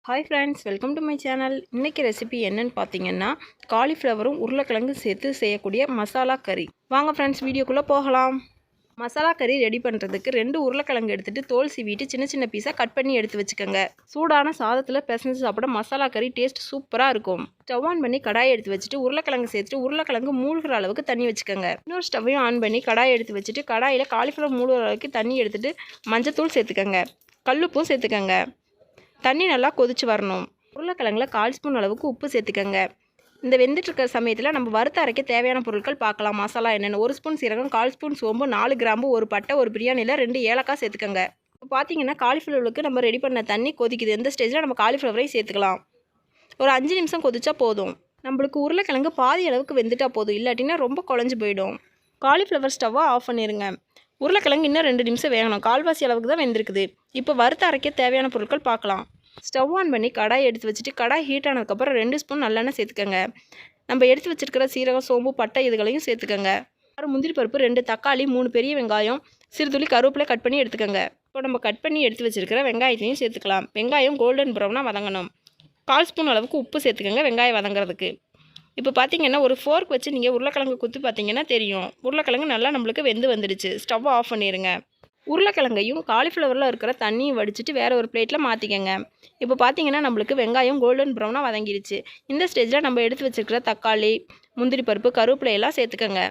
Hi friends, welcome to my channel. இன்றைக்கி recipe என்னன்னு பார்த்தீங்கன்னா, காலிஃப்ளவரும் உருளைக்கிழங்கு சேர்த்து செய்யக்கூடிய மசாலா கறி. வாங்க ஃப்ரெண்ட்ஸ், வீடியோக்குள்ளே போகலாம். மசாலா கறி ரெடி பண்ணுறதுக்கு 2 உருளைக்கிழங்கு எடுத்துகிட்டு தோல் சீவிட்டு சின்ன சின்ன பீஸாக கட் பண்ணி எடுத்து வச்சுக்கோங்க. சூடான சாதத்தில் பிசைஞ்சு சாப்பிட மசாலா கறி டேஸ்ட் சூப்பராக இருக்கும். ஸ்டவ் ஆன் பண்ணி கடாயை எடுத்து வச்சுட்டு உருளைக்கிழங்கு சேர்த்துட்டு உருளைக்கிழங்கு மூழ்கிற அளவுக்கு தண்ணி வச்சுக்கோங்க. இன்னொரு ஸ்டவ்வையும் ஆன் பண்ணி கடாயை எடுத்து வச்சுட்டு கடாயில் காலிஃப்ளவர் மூழ்கிற அளவுக்கு தண்ணி எடுத்துகிட்டு மஞ்சத்தூள் சேர்த்துக்கோங்க, கல்லுப்பும் சேர்த்துக்கோங்க. தண்ணி நல்லா கொதிச்சு வரணும். உருளைக்கிழங்குல 1/4 ஸ்பூன் அளவுக்கு உப்பு சேர்த்துக்கோங்க. இந்த வெந்துட்டு இருக்கிற சமயத்தில் நம்ம வறுத்து அரைக்க தேவையான பொருட்கள் பார்க்கலாம். மசாலா என்னென்னு: 1 ஸ்பூன் சீரகம், 1/4 ஸ்பூன் சோம்பு, 4 கிராம்பு, 1 பட்டை, 1 பிரியாணியில் 2 ஏலக்காய் சேர்த்துக்கோங்க. இப்போ பார்த்தீங்கன்னா காலிஃப்ளவருக்கு நம்ம ரெடி பண்ண தண்ணி கொதிக்குது. இந்த ஸ்டேஜில் நம்ம காலிஃப்ளவரை சேர்த்துக்கலாம். ஒரு 5 நிமிஷம் கொதிச்சா போதும். நம்மளுக்கு உருளைக்கிழங்கு பாதி அளவுக்கு வெந்துட்டால் போதும், இல்லாட்டினா ரொம்ப குழஞ்சி போயிடும். காலிஃப்ளவர் ஸ்டவ்வை ஆஃப் பண்ணிடுங்க. உருளைக்கிழங்கு இன்னும் 2 நிமிஷம் வேகணும். கால்வாசி அளவுக்கு தான் வெந்திருக்குது. இப்போ வறுத்து அரைக்க தேவையான பொருட்கள் பார்க்கலாம். ஸ்டவ் ஆன் பண்ணி கடாய் எடுத்து வச்சுட்டு கடாய் ஹீட் ஆனதுக்கப்புறம் 2 ஸ்பூன் நல்லெண்ணெய் சேர்த்துக்கோங்க. நம்ம எடுத்து வச்சுருக்கிற சீரகம், சோம்பு, பட்டை இதுகளையும் சேர்த்துக்கோங்க. 6 முந்திரி பருப்பு, 2 தக்காளி, 3 பெரிய வெங்காயம், சிறுதுளி கருவேப்பிலை கட் பண்ணி எடுத்துக்கோங்க. இப்போ நம்ம கட் பண்ணி எடுத்து வச்சுருக்கிற வெங்காயத்தையும் சேர்த்துக்கலாம். வெங்காயம் கோல்டன் ப்ரௌனாக வதங்கணும். 1/4 ஸ்பூன் அளவுக்கு உப்பு சேர்த்துக்கோங்க வெங்காயம் வதங்குறதுக்கு. இப்போ பார்த்தீங்கன்னா ஒரு ஃபோர்க் வச்சு நீங்கள் உருளைக்கிழங்கு குத்தி பார்த்தீங்கன்னா தெரியும், உருளைக்கிழங்கு நல்லா நம்மளுக்கு வெந்து வந்துடுச்சு. ஸ்டவ் ஆஃப் பண்ணிடுங்க. உருளைக்கிழங்கையும் காலிஃப்ளவரில் இருக்கிற தண்ணியும் வடிச்சிட்டு வேறு ஒரு பிளேட்டில் மாற்றிக்கங்க. இப்போ பார்த்தீங்கன்னா நம்மளுக்கு வெங்காயம் கோல்டன் ப்ரௌனாக வதங்கிடுச்சு. இந்த ஸ்டேஜில் நம்ம எடுத்து வச்சுருக்கிற தக்காளி, முந்திரி பருப்பு, கருவேப்பிலை எல்லாம் சேர்த்துக்கோங்க.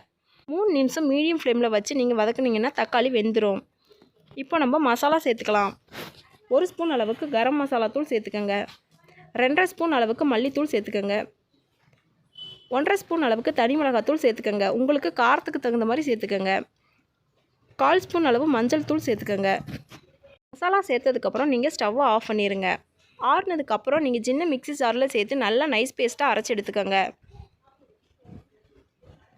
3 நிமிஷம் மீடியம் ஃப்ளேமில் வச்சு நீங்கள் வதக்குனீங்கன்னா தக்காளி வெந்துடும். இப்போ நம்ம மசாலா சேர்த்துக்கலாம். 1 ஸ்பூன் அளவுக்கு கரம் மசாலா தூள் சேர்த்துக்கோங்க. 2.5 ஸ்பூன் அளவுக்கு மல்லித்தூள் சேர்த்துக்கோங்க. 1.5 ஸ்பூன் அளவுக்கு தனி மிளகாத்தூள் சேர்த்துக்கோங்க. உங்களுக்கு காரத்துக்கு தகுந்த மாதிரி சேர்த்துக்கோங்க. 1/4 ஸ்பூன் அளவு மஞ்சள் தூள் சேர்த்துக்கோங்க. மசாலா சேர்த்ததுக்கப்புறம் நீங்கள் ஸ்டவ்வை ஆஃப் பண்ணிடுங்க. ஆறுனதுக்கப்புறம் நீங்கள் சின்ன மிக்ஸி ஜாரில் சேர்த்து நல்லா நைஸ் பேஸ்ட்டாக அரைச்சி எடுத்துக்கோங்க.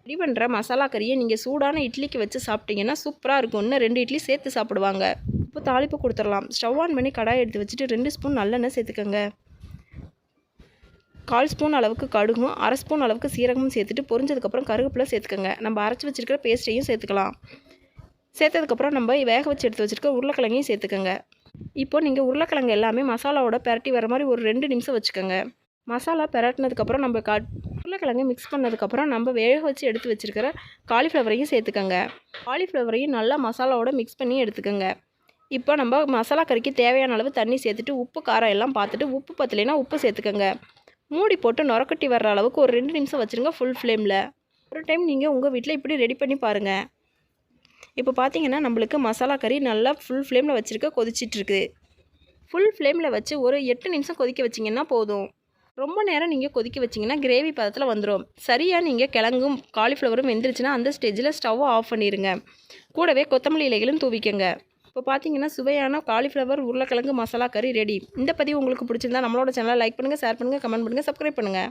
ரெடி பண்ணுற மசாலா கறியை நீங்கள் சூடான இட்லிக்கு வச்சு சாப்பிட்டீங்கன்னா சூப்பராக இருக்கும். இன்னும் 2 இட்லி சேர்த்து சாப்பிடுவாங்க. இப்போ தாளிப்பு கொடுத்துடலாம். ஸ்டவ் ஆன் பண்ணி கடாயை எடுத்து வச்சுட்டு 2 ஸ்பூன் நல்லெண்ணெய் சேர்த்துக்கோங்க. 1/4 ஸ்பூன் அளவுக்கு கடுகும், 1/2 ஸ்பூன் அளவுக்கு சீரகமும் சேர்த்துட்டு பொரிஞ்சதுக்கப்புறம் கருவேப்பிலை சேர்த்துக்கோங்க. நம்ம அரைச்சி வச்சுருக்கிற பேஸ்ட்டையும் சேர்த்துக்கலாம். சேர்த்ததுக்கப்புறம் நம்ம வேக வச்சு எடுத்து வச்சுருக்க உருளைக்கிழங்கையும் சேர்த்துக்கோங்க. இப்போ நீங்கள் உருளைக்கிழங்கு எல்லாமே மசாலாவோட பெரட்டி வர மாதிரி ஒரு 2 நிமிஷம் வச்சுக்கோங்க. மசாலா பெரட்டினதுக்கப்புறம் நம்ம உருளைக்கிழங்கு மிக்ஸ் பண்ணதுக்கப்புறம் நம்ம வேக வச்சு எடுத்து வச்சுருக்கிற காலிஃப்ளவரையும் சேர்த்துக்கோங்க. காலிஃப்ளவரையும் நல்லா மசாலாவோட மிக்ஸ் பண்ணி எடுத்துக்கோங்க. இப்போ நம்ம மசாலா கறிக்கு தேவையான அளவு தண்ணி சேர்த்துட்டு உப்பு காரம் எல்லாம் பார்த்துட்டு உப்பு பத்தலைன்னா உப்பு சேர்த்துக்கோங்க. மூடி போட்டு நொரக்கட்டி வர்ற அளவுக்கு ஒரு 2 நிமிஷம் வச்சுருங்க ஃபுல் ஃப்ளேமில். ஒரு டைம் நீங்கள் உங்கள் வீட்டில் இப்படி ரெடி பண்ணி பாருங்கள். இப்போ பார்த்தீங்கன்னா நம்மளுக்கு மசாலா கறி நல்லா ஃபுல் ஃப்ளேமில் வச்சுருக்க கொதிச்சிட்ருக்கு. ஃபுல் ஃப்ளேமில் வச்சு ஒரு 8 நிமிஷம் கொதிக்க வச்சிங்கன்னா போதும். ரொம்ப நேரம் நீங்கள் கொதிக்க வச்சிங்கன்னா கிரேவி பதத்தில் வந்துடும். சரியாக நீங்கள் கிழங்கும் காலிஃப்ளவரும் வெந்துருச்சுன்னா அந்த ஸ்டேஜில் ஸ்டவ்வை ஆஃப் பண்ணிடுங்க. கூடவே கொத்தமல்லி இலைகளும் தூவிக்கங்க. இப்போ பார்த்தீங்கன்னா சுவையான காலிஃப்ளவர் உருளைக்கிழங்கு மசாலா கறி ரெடி. இந்த பதிவு உங்களுக்கு பிடிச்சிருந்தா நம்மளோட சேனலை லைக் பண்ணுங்கள், ஷேர் பண்ணுங்கள், கமெண்ட் பண்ணுங்கள், சப்ஸ்கிரைப் பண்ணுங்கள்.